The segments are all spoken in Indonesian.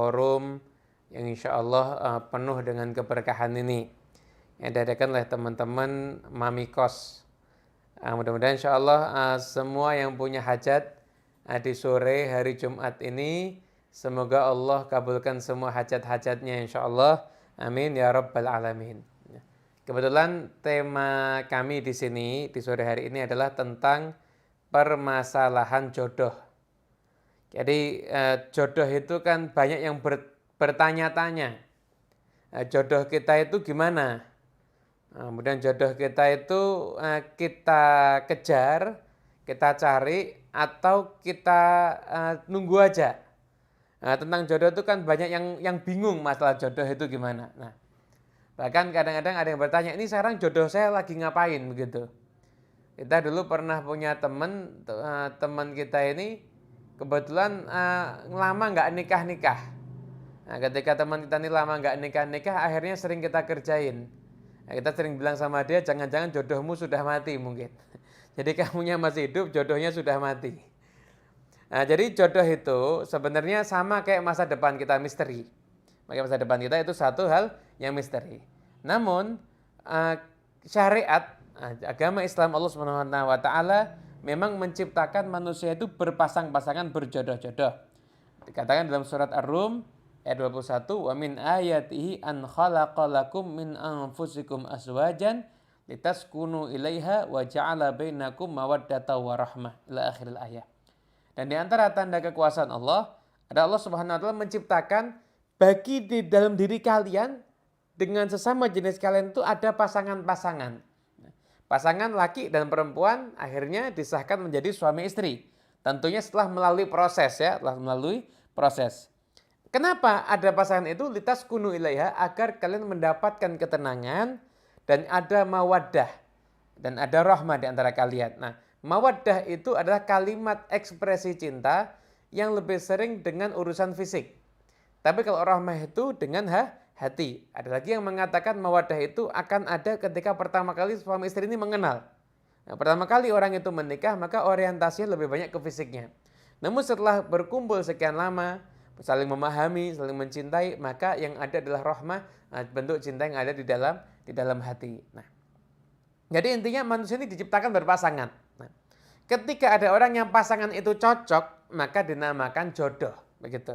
forum yang insya Allah penuh dengan keberkahan ini yang diadakan oleh teman-teman Mami Kos. Mudah-mudahan insya Allah semua yang punya hajat di sore hari Jumat ini, semoga Allah kabulkan semua hajat-hajatnya insya Allah. Amin ya rabbal alamin. Kebetulan tema kami di sini di sore hari ini adalah tentang permasalahan jodoh. Jadi jodoh itu kan banyak yang bertanya-tanya. Jodoh kita itu gimana? Kemudian jodoh kita itu kita kejar, kita cari, atau kita nunggu aja. Tentang jodoh itu kan banyak yang bingung masalah jodoh itu gimana. Nah, bahkan kadang-kadang ada yang bertanya, ini sekarang jodoh saya lagi ngapain begitu. Kita dulu pernah punya teman kita ini kebetulan lama nggak nikah-nikah. Nah, ketika teman kita ini lama nggak nikah-nikah, akhirnya sering kita kerjain. Nah, kita sering bilang sama dia, jangan-jangan jodohmu sudah mati mungkin. Jadi kamunya masih hidup, jodohnya sudah mati. Nah, jadi jodoh itu sebenarnya sama kayak masa depan kita, misteri. Maka masa depan kita itu satu hal yang misteri. Namun syariat agama Islam Allah Subhanahu wa taala memang menciptakan manusia itu berpasang-pasangan, berjodoh-jodoh. Dikatakan dalam surat Ar-Rum ayat 21, wa min ayatihi an khalaqalakum min anfusikum azwajan litaskunu ilaiha wa ja'ala bainakum mawaddata wa rahmah ila akhiril ayat. Dan di antara tanda kekuasaan Allah ada Allah Subhanahu wa taala menciptakan bagi di dalam diri kalian dengan sesama jenis kalian itu ada pasangan-pasangan. Pasangan laki dan perempuan akhirnya disahkan menjadi suami istri. Tentunya setelah melalui proses ya, setelah melalui proses. Kenapa ada pasangan itu? Litaskunu ilaiha, agar kalian mendapatkan ketenangan dan ada mawaddah dan ada rahmah di antara kalian. Nah, mawaddah itu adalah kalimat ekspresi cinta yang lebih sering dengan urusan fisik. Tapi kalau rahmah itu dengan hati. Ada lagi yang mengatakan mawaddah itu akan ada ketika pertama kali suami istri ini mengenal. Nah, pertama kali orang itu menikah, maka orientasinya lebih banyak ke fisiknya. Namun setelah berkumpul sekian lama, saling memahami, saling mencintai, maka yang ada adalah rahmah, bentuk cinta yang ada di dalam hati. Nah, jadi intinya manusia ini diciptakan berpasangan. Nah, ketika ada orang yang pasangan itu cocok, maka dinamakan jodoh, begitu.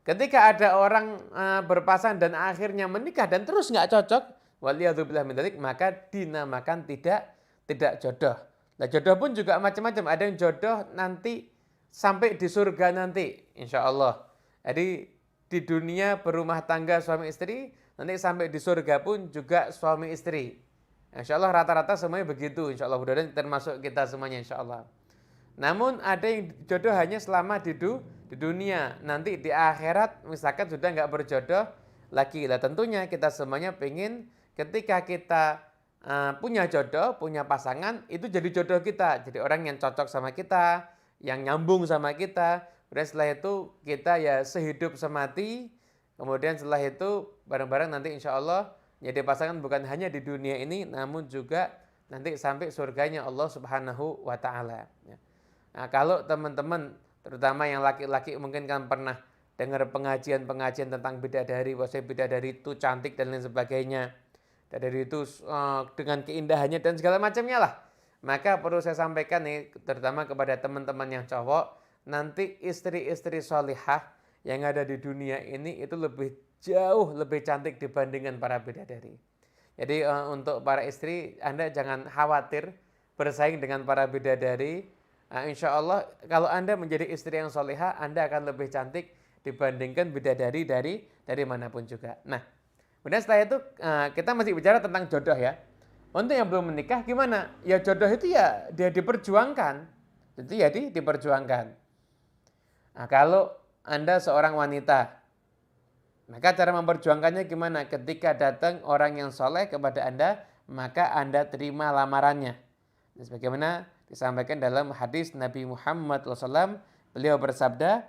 Ketika ada orang berpasangan dan akhirnya menikah dan terus nggak cocok, waliyadzubillah min dzalik, maka dinamakan tidak jodoh. Nah, jodoh pun juga macam-macam. Ada yang jodoh nanti sampai di surga nanti, insya Allah. Jadi di dunia berumah tangga suami istri, nanti sampai di surga pun juga suami istri. Insya Allah rata-rata semuanya begitu, insya Allah. Mudah-mudahan termasuk kita semuanya, insya Allah. Namun ada yang jodoh hanya selama di dunia, nanti di akhirat misalkan sudah nggak berjodoh lagi. Lah tentunya kita semuanya pengen ketika kita punya jodoh, punya pasangan, itu jadi jodoh kita. Jadi orang yang cocok sama kita, yang nyambung sama kita. Kemudian setelah itu kita ya sehidup semati. Kemudian setelah itu bareng-bareng nanti insya Allah jadi pasangan bukan hanya di dunia ini, namun juga nanti sampai surganya Allah Subhanahu wa taala. Nah, kalau teman-teman terutama yang laki-laki mungkin kan pernah dengar pengajian-pengajian tentang bidadari, bahwa bidadari itu cantik dan lain sebagainya. Bidadari itu dengan keindahannya dan segala macamnya lah. Maka perlu saya sampaikan nih, terutama kepada teman-teman yang cowok, nanti istri-istri solihah yang ada di dunia ini itu jauh lebih cantik dibandingkan para bidadari. Jadi untuk para istri, Anda jangan khawatir bersaing dengan para bidadari. Nah, insya Allah kalau Anda menjadi istri yang solehah, Anda akan lebih cantik dibandingkan bidadari dari manapun juga. Nah, kemudian setelah itu kita masih bicara tentang jodoh ya. Untuk yang belum menikah gimana? Ya jodoh itu ya dia diperjuangkan. Itu ya diperjuangkan. Nah, kalau Anda seorang wanita, maka cara memperjuangkannya gimana? Ketika datang orang yang soleh kepada Anda, maka Anda terima lamarannya. Dan sebagaimana disampaikan dalam hadis Nabi Muhammad SAW, beliau bersabda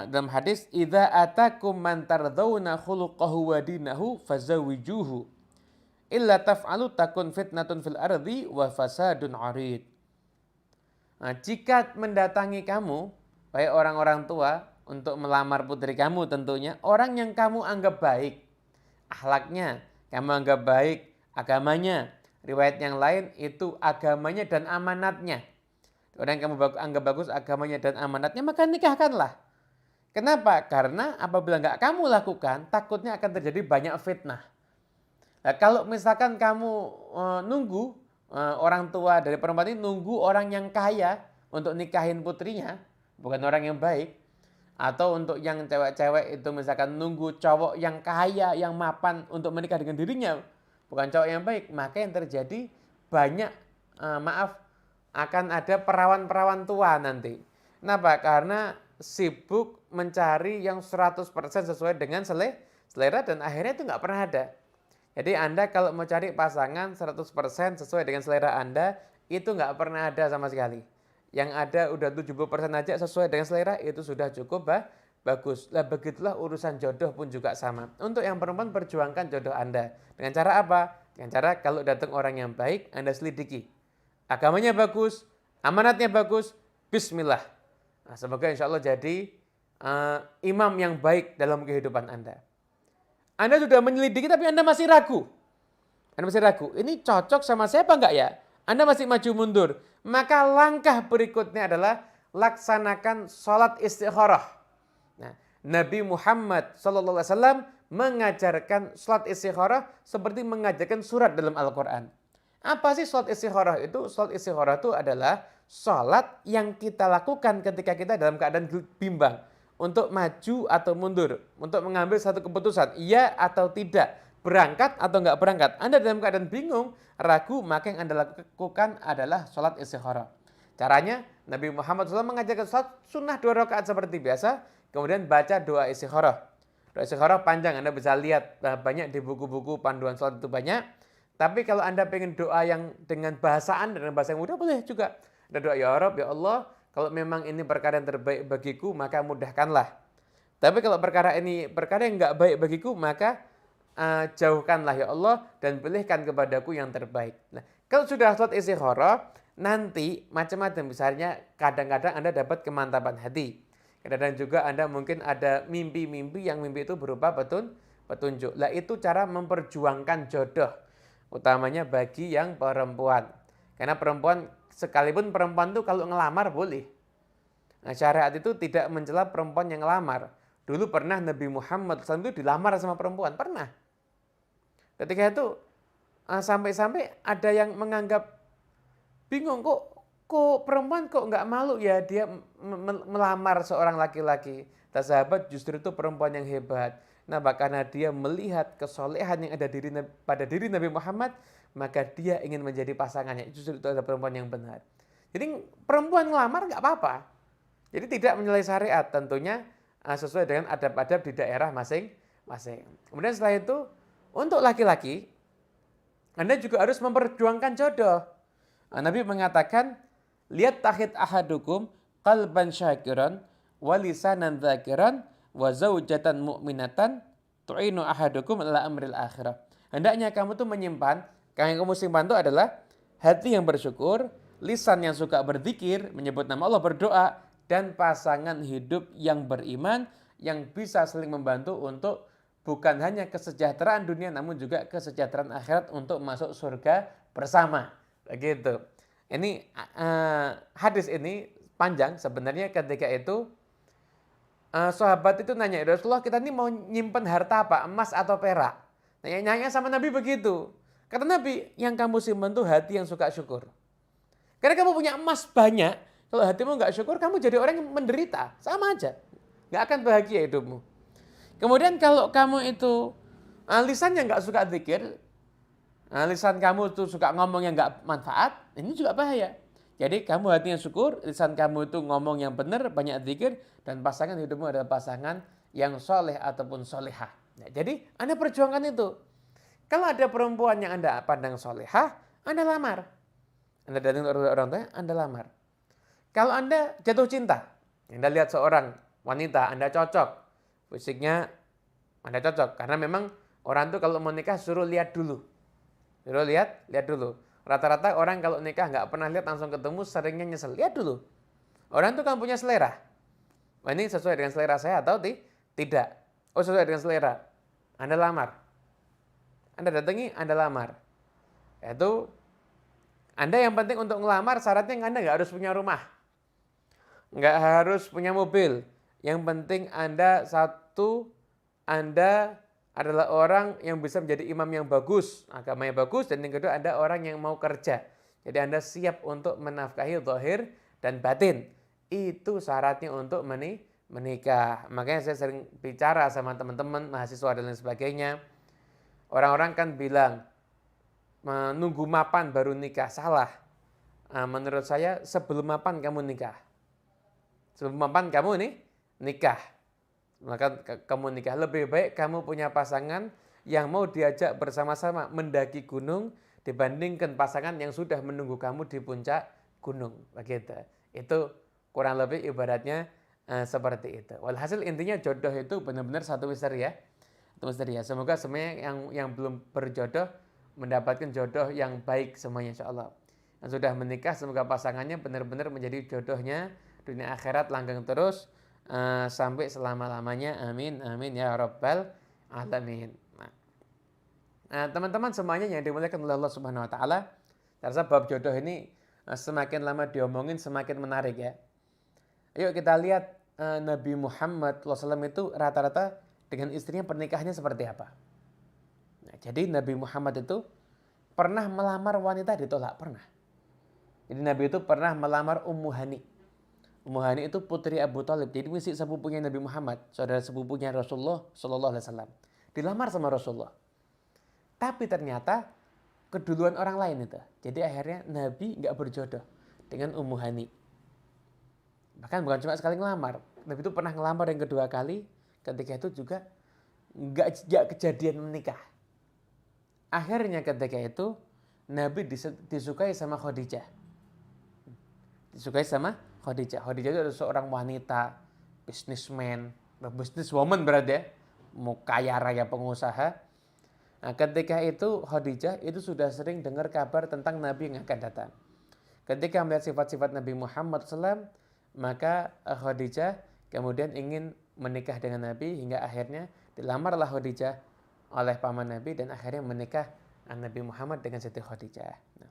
dalam hadis, idza atakum man tardawna khuluquhu wa dinahu fazawijuhu illa taf'alu takun fitnatun fil ardi wa fasadun arid. Nah, jika mendatangi kamu baik orang-orang tua untuk melamar putri kamu tentunya, orang yang kamu anggap baik, akhlaknya, kamu anggap baik, agamanya. Riwayat yang lain itu agamanya dan amanatnya. Orang yang kamu anggap bagus agamanya dan amanatnya, maka nikahkanlah. Kenapa? Karena apabila nggak kamu lakukan, takutnya akan terjadi banyak fitnah. Nah, kalau misalkan kamu nunggu orang tua dari perempuan ini nunggu orang yang kaya untuk nikahin putrinya, bukan orang yang baik, atau untuk yang cewek-cewek itu misalkan nunggu cowok yang kaya, yang mapan untuk menikah dengan dirinya, bukan cowok yang baik, maka yang terjadi banyak akan ada perawan-perawan tua nanti. Kenapa? Karena sibuk mencari yang 100% sesuai dengan selera dan akhirnya itu nggak pernah ada. Jadi Anda kalau mau cari pasangan 100% sesuai dengan selera Anda, itu nggak pernah ada sama sekali. Yang ada udah 70% aja sesuai dengan selera, itu sudah cukup bagus. Lah begitulah urusan jodoh pun juga sama. Untuk yang perempuan perjuangkan jodoh Anda. Dengan cara apa? Dengan cara kalau datang orang yang baik, Anda selidiki. Agamanya bagus, amanatnya bagus, bismillah. Nah, semoga insya Allah jadi imam yang baik dalam kehidupan Anda. Anda sudah menyelidiki tapi Anda masih ragu. Anda masih ragu, ini cocok sama saya apa enggak ya? Anda masih maju mundur. Maka langkah berikutnya adalah laksanakan sholat istikharah. Nah, Nabi Muhammad SAW mengajarkan sholat istikharah seperti mengajarkan surat dalam Al-Quran. Apa sih sholat istikharah itu? Sholat istikharah itu adalah sholat yang kita lakukan ketika kita dalam keadaan bimbang. Untuk maju atau mundur. Untuk mengambil satu keputusan. Iya atau tidak. Berangkat atau enggak berangkat. Anda dalam keadaan bingung, ragu, maka yang Anda lakukan adalah sholat istikharah. Caranya, Nabi Muhammad SAW mengajarkan sholat sunnah 2 rakaat seperti biasa. Kemudian baca doa istikharah. Doa istikharah panjang, Anda bisa lihat banyak di buku-buku panduan sholat itu banyak. Tapi kalau Anda pengen doa yang dengan bahasaan dan bahasa yang mudah, boleh juga. Ada doa, ya Rabb, ya Allah, kalau memang ini perkara yang terbaik bagiku, maka mudahkanlah. Tapi kalau perkara ini perkara yang enggak baik bagiku, maka jauhkanlah ya Allah dan pilihkan kepadaku yang terbaik. Nah, kalau sudah sholat istikharah, nanti macam-macam. Misalnya kadang-kadang Anda dapat kemantapan hati. Kadang-kadang juga Anda mungkin ada mimpi-mimpi yang mimpi itu berupa petunjuk. Lah itu cara memperjuangkan jodoh. Utamanya bagi yang perempuan. Karena perempuan, sekalipun perempuan itu kalau ngelamar boleh. Nah, syariat itu tidak mencela perempuan yang ngelamar. Dulu pernah Nabi Muhammad SAW itu dilamar sama perempuan. Pernah. Ketika itu sampai-sampai ada yang menganggap bingung, kok perempuan kok nggak malu ya dia melamar seorang laki-laki. Tak sahabat, justru itu perempuan yang hebat. Nah, karena dia melihat kesolehan yang ada pada diri Nabi Muhammad, maka dia ingin menjadi pasangannya. Justru itu adalah perempuan yang benar. Jadi perempuan ngelamar nggak apa-apa. Jadi tidak menyalahi syariat, tentunya sesuai dengan adab-adab di daerah masing-masing. Kemudian setelah itu, untuk laki-laki, Anda juga harus memperjuangkan jodoh. Nabi mengatakan, lihat tahid ahadukum qalban syakiran wa lisanan dzakiran wa zaujatan mu'minatan tu'inu ahadukum ala amril akhirah. Hendaknya kamu tuh menyimpan, yang kamu simpan itu adalah hati yang bersyukur, lisan yang suka berzikir, menyebut nama Allah, berdoa, dan pasangan hidup yang beriman, yang bisa saling membantu untuk bukan hanya kesejahteraan dunia, namun juga kesejahteraan akhirat untuk masuk surga bersama. Begitu. Ini hadis ini panjang sebenarnya. Ketika itu sahabat itu nanya, Rasulullah, kita ini mau nyimpen harta apa? Emas atau perak? Nanya sama Nabi begitu. Kata Nabi, yang kamu simpan tuh hati yang suka syukur. Karena kamu punya emas banyak, kalau hatimu nggak syukur, kamu jadi orang yang menderita. Sama aja. Nggak akan bahagia hidupmu. Kemudian kalau kamu itu lisannya nggak suka zikir, lisan kamu tuh suka ngomong yang nggak manfaat, ini juga bahaya. Jadi kamu hatinya syukur, lisan kamu itu ngomong yang benar, banyak zikir, dan pasangan hidupmu adalah pasangan yang soleh ataupun solehah. Nah, jadi Anda perjuangkan itu. Kalau ada perempuan yang Anda pandang solehah, Anda lamar. Anda datang ke orang tua, Anda lamar. Kalau Anda jatuh cinta, Anda lihat seorang wanita, Anda cocok, fisiknya Anda cocok. Karena memang orang tuh kalau mau nikah suruh lihat dulu. Suruh lihat dulu. Rata-rata orang kalau nikah nggak pernah lihat langsung ketemu, seringnya nyesel. Lihat dulu. Orang tuh kan punya selera. ini sesuai dengan selera saya atau tidak? Oh, sesuai dengan selera. Anda lamar. Anda datangi, Anda lamar. Itu Anda yang penting untuk ngelamar syaratnya Anda nggak harus punya rumah. Nggak harus punya mobil. Yang penting Anda adalah orang yang bisa menjadi imam yang bagus, agamanya bagus, dan yang kedua Anda orang yang mau kerja. Jadi Anda siap untuk menafkahi zahir dan batin. Itu syaratnya untuk menikah. Makanya saya sering bicara sama teman-teman, mahasiswa dan lain sebagainya. Orang-orang kan bilang, menunggu mapan baru nikah. Salah. Menurut saya sebelum mapan kamu nikah. Sebelum mapan kamu nikah. Maka kamu nikah. Lebih baik kamu punya pasangan yang mau diajak bersama-sama mendaki gunung dibandingkan pasangan yang sudah menunggu kamu di puncak gunung. Begitu. Itu kurang lebih ibaratnya seperti itu. Walhasil intinya jodoh itu benar-benar satu misteri ya. Semoga semuanya yang belum berjodoh mendapatkan jodoh yang baik semuanya insyaallah. Yang sudah menikah semoga pasangannya benar-benar menjadi jodohnya dunia akhirat langgeng terus sampai selama-lamanya. Amin amin ya rabbal alamin. Nah, teman-teman semuanya yang dimuliakan oleh Allah Subhanahu wa taala, saya rasa bab jodoh ini semakin lama diomongin semakin menarik ya. Yuk kita lihat Nabi Muhammad SAW itu rata-rata dengan istrinya pernikahannya seperti apa. Nah, jadi Nabi Muhammad itu pernah melamar wanita ditolak, pernah. Jadi Nabi itu pernah melamar Ummu Hani. Ummu Hani itu putri Abu Thalib. Jadi masih sepupunya Nabi Muhammad, saudara sepupunya Rasulullah Sallallahu Alaihi Wasallam. Dilamar sama Rasulullah. Tapi ternyata keduluan orang lain itu. Jadi akhirnya Nabi nggak berjodoh dengan Ummu Hani. Bahkan bukan cuma sekali ngelamar. Nabi itu pernah ngelamar yang kedua kali. Ketika itu juga nggak kejadian menikah. Akhirnya ketika itu Nabi disukai sama Khadijah. Disukai sama Khadijah. Khadijah itu adalah seorang wanita, businessman, businesswoman berarti ya. Mau kaya raya pengusaha. Nah, ketika itu Khadijah itu sudah sering dengar kabar tentang Nabi yang akan datang. Ketika melihat sifat-sifat Nabi Muhammad SAW, maka Khadijah kemudian ingin menikah dengan Nabi hingga akhirnya dilamarlah Khadijah oleh paman Nabi dan akhirnya menikah Nabi Muhammad dengan Siti Khadijah. Nah,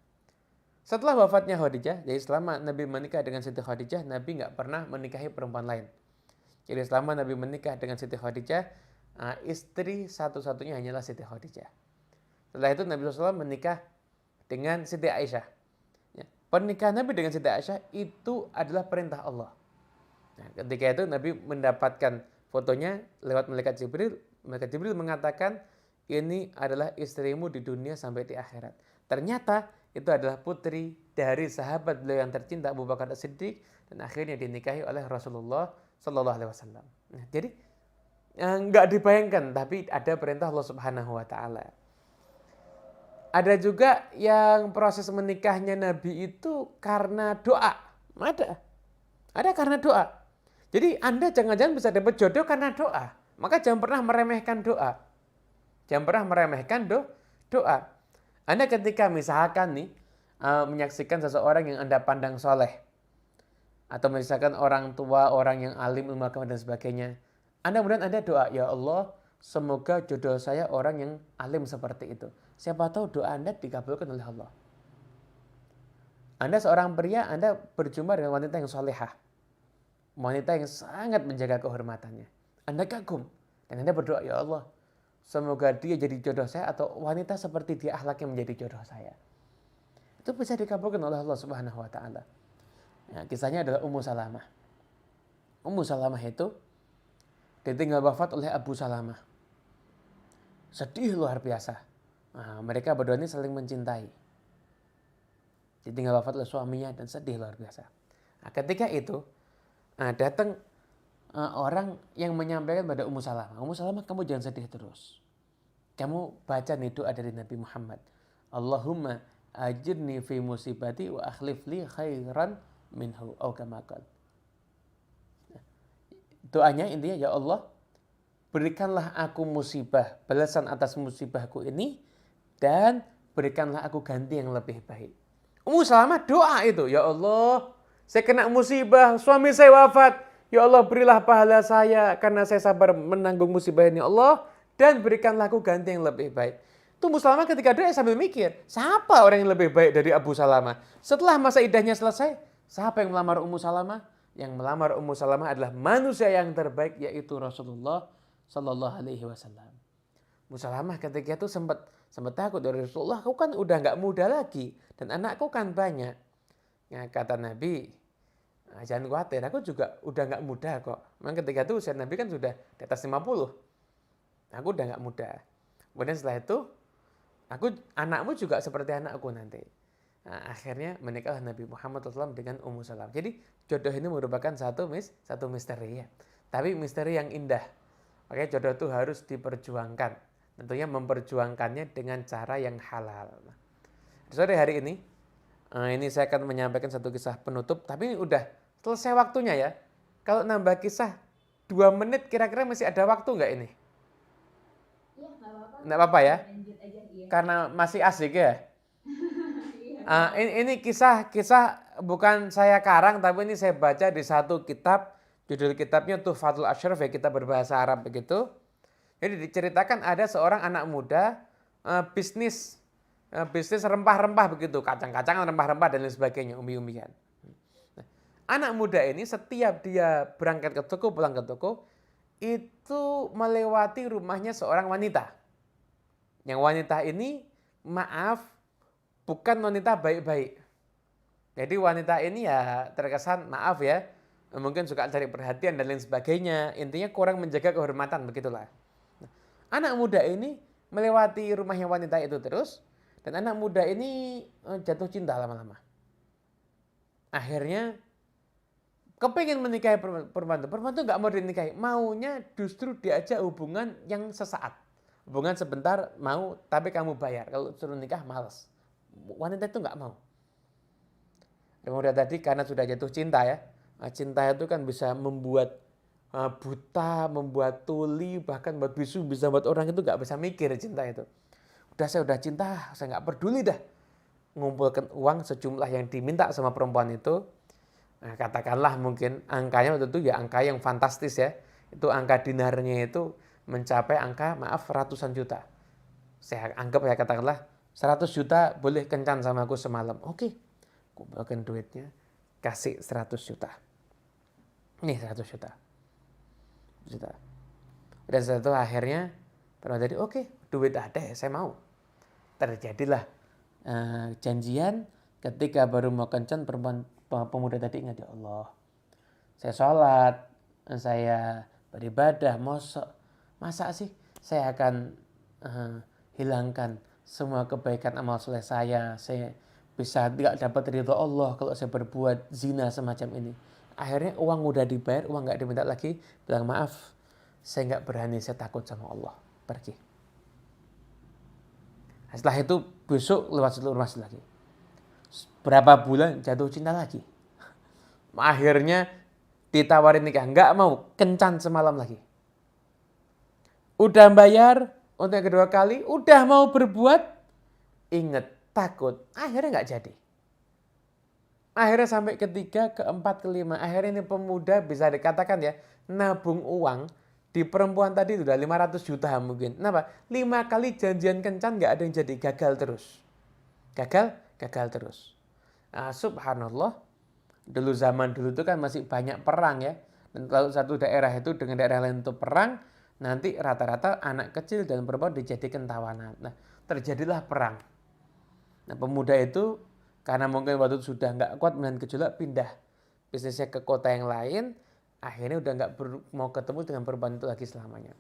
setelah wafatnya Khadijah, jadi selama Nabi menikah dengan Siti Khadijah, Nabi nggak pernah menikahi perempuan lain. Jadi selama Nabi menikah dengan Siti Khadijah, istri satu-satunya hanyalah Siti Khadijah. Setelah itu Nabi SAW menikah dengan Siti Aisyah. Ya, pernikahan Nabi dengan Siti Aisyah itu adalah perintah Allah. Nah, ketika itu Nabi mendapatkan fotonya lewat malaikat Jibril. Malaikat Jibril mengatakan, ini adalah istrimu di dunia sampai di akhirat. Ternyata itu adalah putri dari sahabat beliau yang tercinta Abu Bakar As-Siddiq dan akhirnya dinikahi oleh Rasulullah Sallallahu Alaihi Wasallam. Nah, jadi nggak dibayangkan, tapi ada perintah Allah Subhanahu Wa Taala. Ada juga yang proses menikahnya Nabi itu karena doa. Ada karena doa. Jadi Anda jangan-jangan bisa dapat jodoh karena doa. Maka jangan pernah meremehkan doa. Jangan pernah meremehkan doa. Anda ketika misalkan nih menyaksikan seseorang yang Anda pandang soleh. Atau misalkan orang tua, orang yang alim, ilmu agama dan sebagainya. Kemudian Anda doa, ya Allah semoga jodoh saya orang yang alim seperti itu. Siapa tahu doa Anda dikabulkan oleh Allah. Anda seorang pria, Anda berjumpa dengan wanita yang solehah. Wanita yang sangat menjaga kehormatannya. Anda kagum. Dan Anda berdoa, ya Allah, semoga dia jadi jodoh saya atau wanita seperti dia akhlaknya menjadi jodoh saya. Itu bisa dikabulkan oleh Allah Subhanahu Wa Taala. Nah, kisahnya adalah Ummu Salamah. Ummu Salamah itu ditinggal wafat oleh Abu Salamah. Sedih luar biasa. Nah, mereka berdua ini saling mencintai. Ditinggal wafat oleh suaminya dan sedih luar biasa. Nah, ketika itu datang orang yang menyampaikan pada Ummu Salamah. Ummu Salamah, kamu jangan sedih terus. Kamu baca nih doa dari Nabi Muhammad. Allahumma ajirni fi musibati wa akhlif li khairan minhu. Doanya intinya, ya Allah, berikanlah aku musibah, balasan atas musibahku ini, dan berikanlah aku ganti yang lebih baik. Ummu Salamah doa itu, ya Allah, saya kena musibah, suami saya wafat. Ya Allah, berilah pahala saya karena saya sabar menanggung musibah ini Allah, dan berikanlah aku ganti yang lebih baik. Itu Ummu Salamah ketika doa sambil mikir, siapa orang yang lebih baik dari Abu Salamah? Setelah masa iddahnya selesai, siapa yang melamar Ummu Salamah? Yang melamar Ummu Salamah adalah manusia yang terbaik, yaitu Rasulullah Sallallahu Alaihi Wasallam. Ummu Salamah ketika itu sempat takut dari Rasulullah, aku kan udah nggak muda lagi dan anakku kan banyak. Ya, kata Nabi, jangan khawatir, aku juga udah nggak muda kok. Memang ketika itu usia Nabi kan sudah di atas 50. Aku udah nggak muda. Kemudian setelah itu, anakmu juga seperti anakku nanti. Nah, akhirnya menikahlah Nabi Muhammad SAW dengan Ummu Salamah. Jadi jodoh ini merupakan satu misteri ya. Tapi misteri yang indah. Makanya jodoh itu harus diperjuangkan. Tentunya memperjuangkannya dengan cara yang halal. Sore hari ini saya akan menyampaikan satu kisah penutup. Tapi ini udah selesai waktunya ya. Kalau nambah kisah 2 menit kira-kira masih ada waktu nggak ini? Iya, nggak apa-apa ya? Lanjut aja, iya. Karena masih asik ya. Ini kisah bukan saya karang, tapi ini saya baca di satu kitab. Judul kitabnya Tuhfatul Asyraf ya, kitab berbahasa Arab begitu. Jadi diceritakan ada seorang anak muda bisnis rempah-rempah begitu, kacang-kacangan, rempah-rempah dan lain sebagainya, umbi-umbian. Nah, anak muda ini setiap dia berangkat ke toko, pulang ke toko, itu melewati rumahnya seorang wanita. Yang wanita ini, maaf, bukan wanita baik-baik. Jadi wanita ini ya terkesan, maaf ya, mungkin suka cari perhatian dan lain sebagainya. Intinya kurang menjaga kehormatan, begitulah. Anak muda ini melewati rumahnya wanita itu terus, dan anak muda ini jatuh cinta lama-lama. Akhirnya kepingin menikahi perempuan itu nggak mau dinikahi, maunya justru diajak hubungan yang sesaat, hubungan sebentar mau, tapi kamu bayar, kalau suruh nikah males. Wanita itu nggak mau. Kemudian tadi karena sudah jatuh cinta ya, cinta itu kan bisa membuat buta, membuat tuli, bahkan buat bisu, bisa buat orang itu nggak bisa mikir cinta itu. Saya udah cinta, saya nggak peduli dah. Ngumpulkan uang sejumlah yang diminta sama perempuan itu. Nah, katakanlah mungkin angkanya waktu itu ya angka yang fantastis ya. Itu angka dinarnya itu mencapai angka ratusan juta. Saya anggap ya katakanlah 100 juta boleh kencan sama aku semalam. Oke, kumpulkan duitnya, kasih 100 juta. Nih 100 juta. Dan setelah itu akhirnya jadi oke, duit ada ya, saya mau. Terjadilah janjian. Ketika baru mau kencan, pemuda tadi ingat, ya Allah, saya sholat, saya beribadah, masa sih saya akan hilangkan semua kebaikan amal soleh saya bisa tidak dapat ridho Allah kalau saya berbuat zina semacam ini. Akhirnya uang udah dibayar, uang nggak diminta lagi, bilang maaf, saya nggak berani, saya takut sama Allah, pergi. Setelah itu besok lewat seluruh masjid lagi. Berapa bulan jatuh cinta lagi. Akhirnya ditawarin nikah, nggak mau, kencan semalam lagi. Udah bayar untuk yang kedua kali, udah mau berbuat, inget, takut, akhirnya nggak jadi. Akhirnya sampai ketiga, keempat, kelima, akhirnya ini pemuda bisa dikatakan ya, nabung uang di perempuan tadi sudah 500 juta mungkin. Kenapa? 5 kali janjian kencan nggak ada yang jadi, gagal terus. Gagal terus. Nah, subhanallah, zaman dulu itu kan masih banyak perang ya. Dan kalau satu daerah itu dengan daerah lain itu perang, nanti rata-rata anak kecil dan perempuan dijadikan tawanan. Nah, terjadilah perang. Nah, pemuda itu karena mungkin waktu itu sudah nggak kuat menahan gejolak, pindah bisnisnya ke kota yang lain. Akhirnya udah nggak mau ketemu dengan perempuan itu lagi selamanya.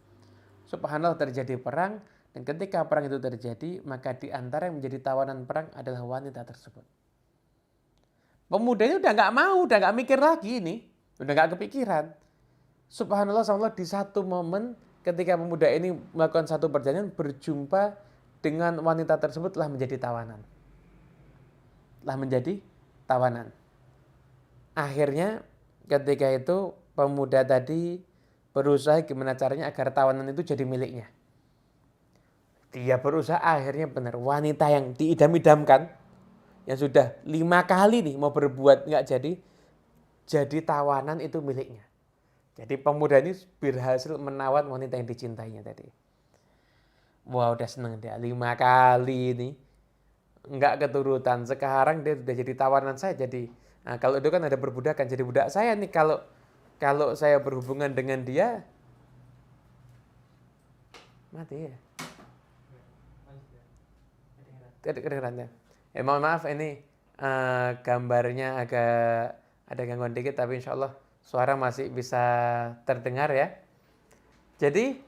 Subhanallah, terjadi perang. Dan ketika perang itu terjadi, maka di antara yang menjadi tawanan perang adalah wanita tersebut. Pemuda ini udah nggak mau, udah nggak mikir lagi ini, udah nggak kepikiran. Subhanallah, di satu momen ketika pemuda ini melakukan satu perjalanan, berjumpa dengan wanita tersebut telah menjadi tawanan. Akhirnya ketika itu pemuda tadi berusaha gimana caranya agar tawanan itu jadi miliknya. Dia berusaha, akhirnya benar, wanita yang diidam-idamkan, yang sudah 5 kali nih mau berbuat nggak jadi tawanan itu miliknya. Jadi pemuda ini berhasil menawan wanita yang dicintainya tadi. Wah udah seneng dia 5 kali ini. Enggak keturutan. Sekarang dia udah jadi tawanan saya jadi. Nah kalau itu kan ada perbudakan jadi budak saya nih kalau saya berhubungan dengan dia mati ya. Kedengeran ya. Mohon maaf ini gambarnya agak ada gangguan dikit tapi insya Allah suara masih bisa terdengar ya. Jadi,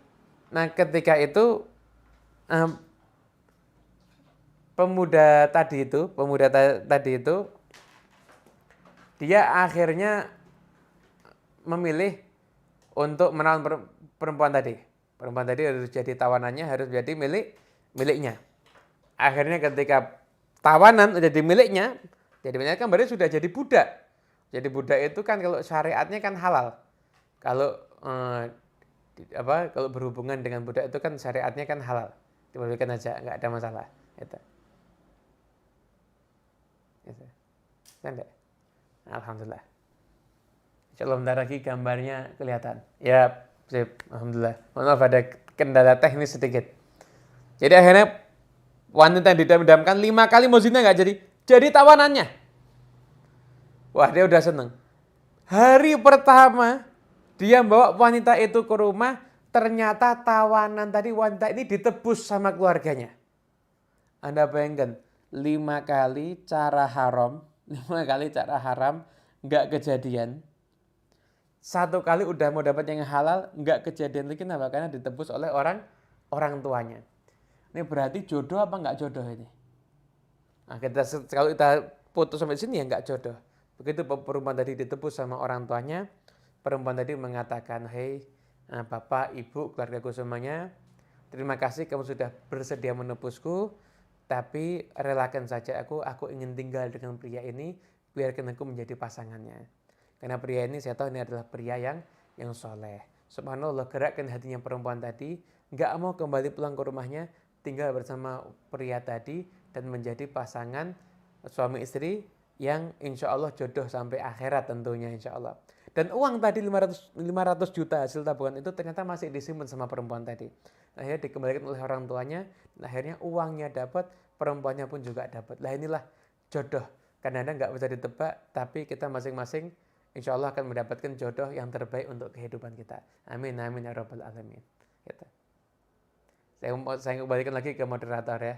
nah ketika itu pemuda tadi itu dia akhirnya memilih untuk menawan perempuan tadi. Perempuan tadi harus jadi tawanannya, harus jadi miliknya. Akhirnya ketika tawanan jadi miliknya kan berarti sudah jadi budak. Jadi budak itu kan kalau syariatnya kan halal. Kalau kalau berhubungan dengan budak itu kan syariatnya kan halal. Dibolehkan aja, nggak ada masalah. Itu. Enggak? Alhamdulillah. Insyaallah bentar lagi gambarnya kelihatan. Ya, sip. Alhamdulillah. Mohon maaf ada kendala teknis sedikit. Jadi akhirnya wanita yang didam-damkan 5 kali mau zina nggak jadi. Jadi tawanannya. Wah dia udah seneng. Hari pertama dia bawa wanita itu ke rumah. Ternyata tawanan tadi wanita ini ditebus sama keluarganya. Anda bayangkan 5 kali cara haram. 5 kali cara haram nggak kejadian. 1 kali udah mau dapat yang halal nggak kejadian lagi. Kenapa? Karena ditebus oleh orang tuanya. Ini berarti jodoh apa nggak jodoh ini? Nah, kalau kita putus sampai sini ya nggak jodoh. Begitu perempuan tadi ditebus sama orang tuanya, perempuan tadi mengatakan, hei bapak, ibu, keluargaku semuanya, terima kasih kamu sudah bersedia menebusku, tapi relakan saja aku ingin tinggal dengan pria ini, biarkan aku menjadi pasangannya. Karena pria ini saya tahu ini adalah pria yang soleh. Subhanallah gerakkan hatinya perempuan tadi, nggak mau kembali pulang ke rumahnya, tinggal bersama pria tadi dan menjadi pasangan suami istri yang insya Allah jodoh sampai akhirat tentunya insya Allah. Dan uang tadi 500 juta hasil tabungan itu ternyata masih disimpan sama perempuan tadi. Akhirnya dikembalikan oleh orang tuanya, akhirnya uangnya dapat, perempuannya pun juga dapat. Lah inilah jodoh. Kadang-kadang nggak bisa ditebak, tapi kita masing-masing insya Allah akan mendapatkan jodoh yang terbaik untuk kehidupan kita. Amin, amin ya rabbal alamin. Gitu. Saya kembalikan lagi ke moderator ya.